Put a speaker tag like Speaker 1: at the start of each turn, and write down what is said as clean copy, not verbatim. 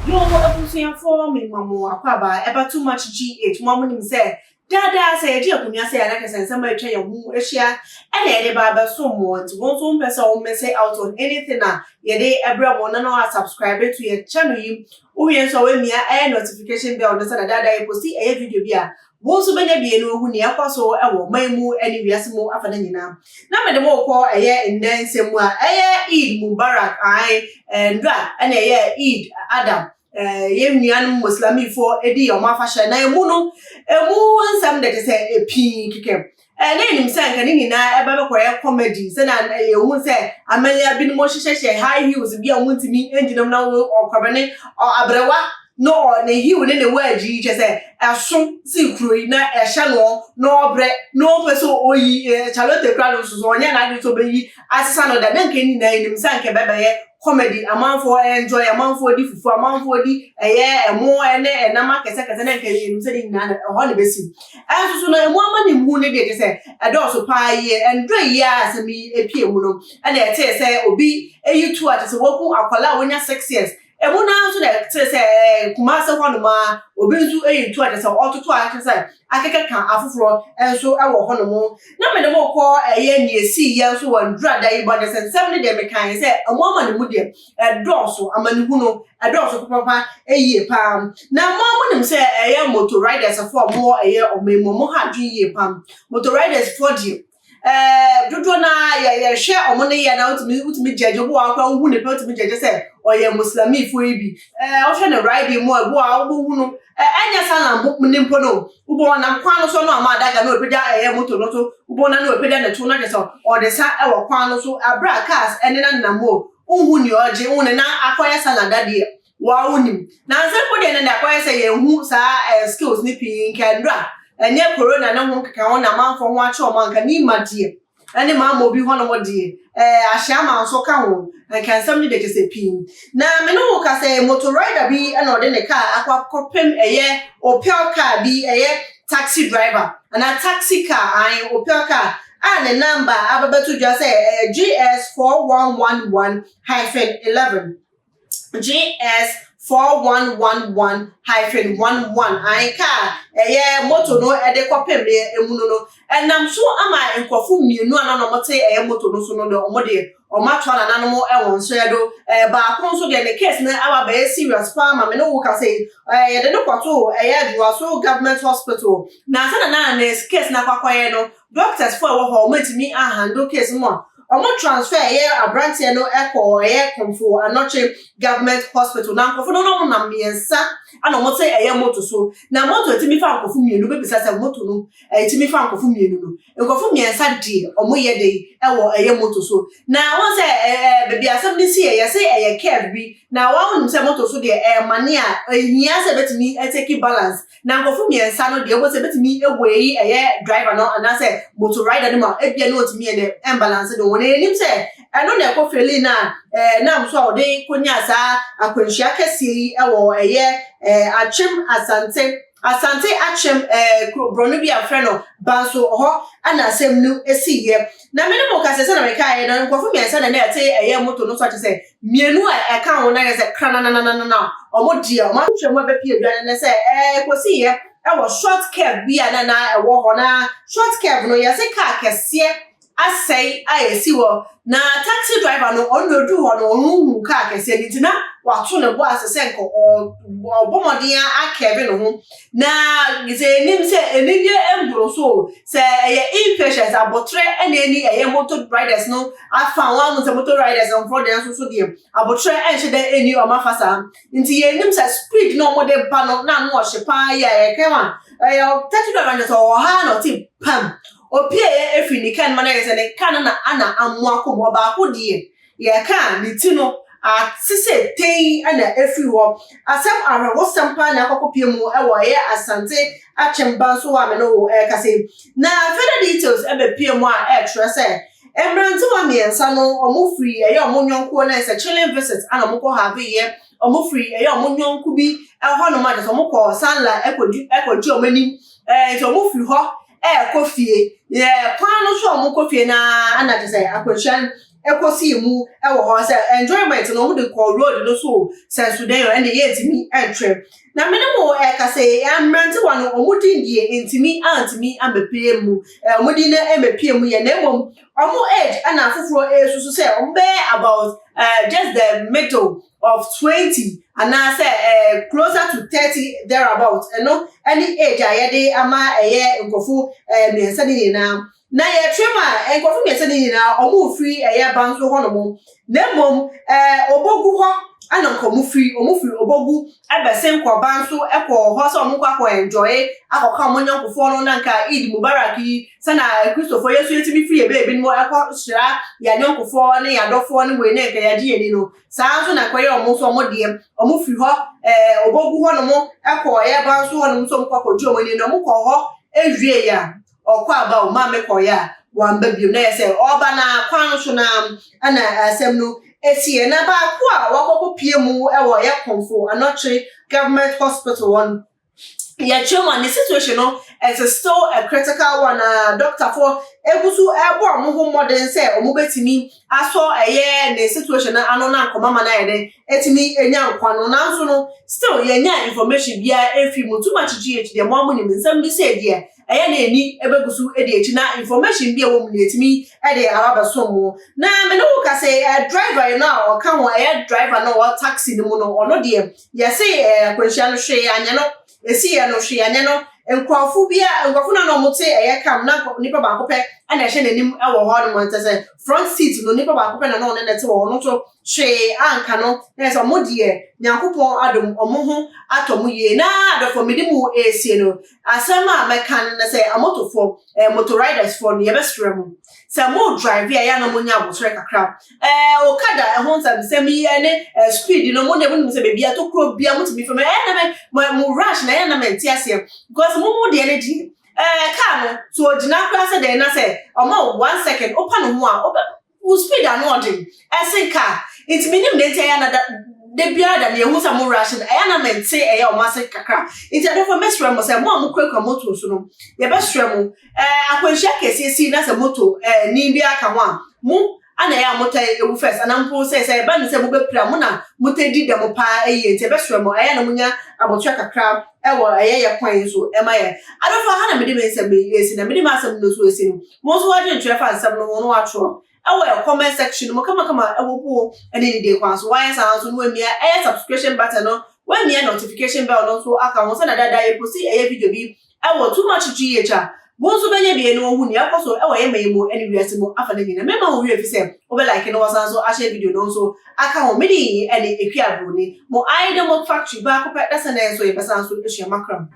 Speaker 1: Yo, ebusuya for me mamo akwaba eba too much GH mamo nim say dada say je akunya say na kesen say ma twa ye hu ehia e na ye de ba so mo nti won so mpesa won me say out on anything na ye de ebra mo na no subscribe to your channel yi wo yen so we mia notification bell no say dada ye post e video bi a won so benya bi no hu ne yakwaso e wo manmu ani wiase mo afana nyina na me de mo ko eye ndensem a eye Eid Mubarak ai ndra na eye Eid Adam ye nuanum Muslimi for edi your mafasha na emu no emu nsam de say epi kike na nim say nka ni nyina eba be koye comedy say na hu say amalia bi no mo hyehyehye high heels bi a wontimi enginam na okwabene abrewa no na hiu ne waji je say aso si kroi na ehye no obre no peso oyi Charlotte Crowd so onya na ade to beyi asesa no da nka ni na nim say nka bebe comedy amanfo enjoy amanfo di fufu amanfo di emo ene enama kese na nka nim say ni na ho ne besi so no emo amani mu ne de say edo so pa ye endre ya asemi epie mu no na ete say obi eyitu ate say woku akwala wonya 6 years emu na so na say kumase hono ma obi nzu eyitu ate say ototo ate say akeke kan afoforo enso ewo hono mo na me de mo ko ni esi ye so wandra dai body say 7 de me kan say emu amani mu de edoso amani hu no edoso papa eye pam na mo nim say motor riders for mo omemo mo ha dwen ye pam motor riders for di dodo na ye hwe omo ne ye na utimi jeje bo akwa hu ne pe utimi jeje say oye Muslimi fo ebi o hwe ne ride mo ebo a wo hu no enya sala mbo ne mpo no ubo na kwa no so no ama daga no opeda moto no so ubo na no opeda na tu na je so o de sa e wo kwa no so abra cars ene na namo uhu ni oje une na akwaya sala dade wa unim na nse ko de na akwaya say ye hu sa skills ni pin kendra enye corona na ho keka ho na manfo ho ache o manka ni madie ene ma mo bi ho no modie ahia ma nso ka ho nka nsam ni de kese pin na me no ka say motor rider bi na ode ne car akwa kopem Opel car bi taxi driver ana taxi car ai Opel car and the number ababetu just say GS4111-11 GS4111-11 I car moto no e de kopem emu no enam so ama enkofu mienu ana no mote moto no so no de omode omatwa na nanom won so edo ba kon so de ne case na awa ba serious pa ma me no wo ka say ye de no kwato adwa so government hospital na sana na case na kwakwaye no doctors for wo ho matimi handle case mo omo transfer abrantie no eko komfo anoche government hospital na nkofo no na miensa ana omo say moto so na moto etimi fa nkofo mienu be bisa say moto no etimi fa nkofo mienu no nkofo miensa de omo ye de ewo moto so na won say baby asem ni see ye say care bi na won say moto so de mane a hia say betimi take balance na nkofo miensa no de wo say betimi ewe driver no ana say motor rider no ma ebia no otimi e balance de won enim say eno na ekọ feli na na mso ode konya sa akwanhia kese ewo achim asante achim bronu bi afreno banso ho ana asem nu esiye na me no ka se na me kai na nkofo miensa na ete moto no so ate say mienu a ka ho na say krana na omodi o ma twemu abepie aduane na say kosiye ewo short cab bi na ewo ho na short cab no ye say car kese asai ayesi wo na taxi driver no onodu ho no hu car kese ni na wato ne bo asese nko obomodin akebe no ho na gise nim se enije embro so se impatience abotre eni motor riders no afa wan se motor riders on for dem so dem abotre enhye den eni o mafasa nti ye nim se speed no mo de ba no na no hyepa ya kewa taxi driver so ha no tip pam opie efini kan mana yese ne kan na ana ammo akomo ba akodi ye kan ni ti no atise ten ana efi wo asem ara wo sampa na akokopie mu ewo asante achemba so wa me no ka say na further details ebe pie mu a tre say emranti wa miensa no omo free omo nyonko na say chilling visit ana omo ko have ye omo free omo nyonko bi ho no ma de omo ko sanla ekodi omani so omo free ho kofie ye kwano so omo kofie na ana te say akwahwan ekosi mu e wo ho say enjoyment no mu de call road no so sense den yo and yetimi entwe na mene mo e ka say amrante wano omudi ndie ntimi antimi amepie mu omudi na emepie mu ye na emom omo age ana afoforo esusu say ombe about just the middle of 20 and now say closer to 30 thereabout no any age ayede ama eye nkofu miensa ni na ye twema nkofu miensa ni na omo free eye banso hono na mom obogu ho ana nkomu free obogu abese nkoba nso ekọ ho so omo kwa enjoy akoka monyo nkofo no na nka Eid Mubarak sana Christopher Yesu yetimi free ebe no ekọ shira ya nyonkofo ne ya dofo ne we ne nka ya die ni no saa nso na kwaye omo so omo de omo free ho obogu ho no mo ekọ ye banso ho no so mkwa kojo omo ni no mo ko ho ewie ya okwa aba o ma me ko ya wamba bi na yese oba na kwan so na ana asem no esie na ba kwa wakoko pie mu ewo ye konfo anoche government hospital one ya chema ni situation no is still a critical one doctor for egusu ebo omo modern say omo betimi aso eye ne situation na ano na nkoma na yede etimi enya nkwano na nso no still ye nya information bia efi mu too much GH de mo amuni nsam bi say de eye na eni ebegusu ede echi na information bia wo mu na etimi ede ababaso mu na me no ka say driver na o ka ho eye driver na o taxi ni mu no ono de ye say akwanhia no hwe anya no esi ya no hwe anya no nkwafu na no mote eye kam na nipa ba kopɛ ana ehye nanim ewo ho no monte say front seat no nipa ba kopɛ na no ne te wo no to hwe anka no na so modie nyankopon adom omo ho atomo ye na adofo medimu esi no asema mekan na say amotofo motor riders for ne yebestre mu say mo drive ya na mo nya abosre kakra okada ehon nsam semi ne speed no mo ne bu se bebia to kro bia mo timi fam na mo rush na ya na menti ase because mo de energy car no so ogina kwa se de na say omo 1 second opa no ho a o speed anodin ese car it minim de tia na de bia da ne hu sa mo rush na na menti o ma se kakra it dey for mesra mo say mo kwakwa moto so no ye be sra mo akwanhia kese si na say moto ni bia ka ho a mo ana ya moto ewu first anampo say ba ni say mo be pra mo na moto di dem pa eye nti be sra mo na munya abotwa kakra ewo ye kwan so ema ye adofa ha na me de me nsem esi na me de ma asem no so esi no mo so wade ntwe fa nsem no no atro ewo comment section mo kama ewo po ene ni de kwan so why so no emia subscription button no when me notification bell no so aka ho so na dada ye post video bi ewo too much GH bonzo benye bi eno hu ni akoso ewo ye mayemo ene wiase mo afa na nyina mema ho wi efi se obe like no wasanso a share video no so aka ho medi ene ekwi abro ni mo idol factory ba ko pe dasa na enso ye besanso ehia makram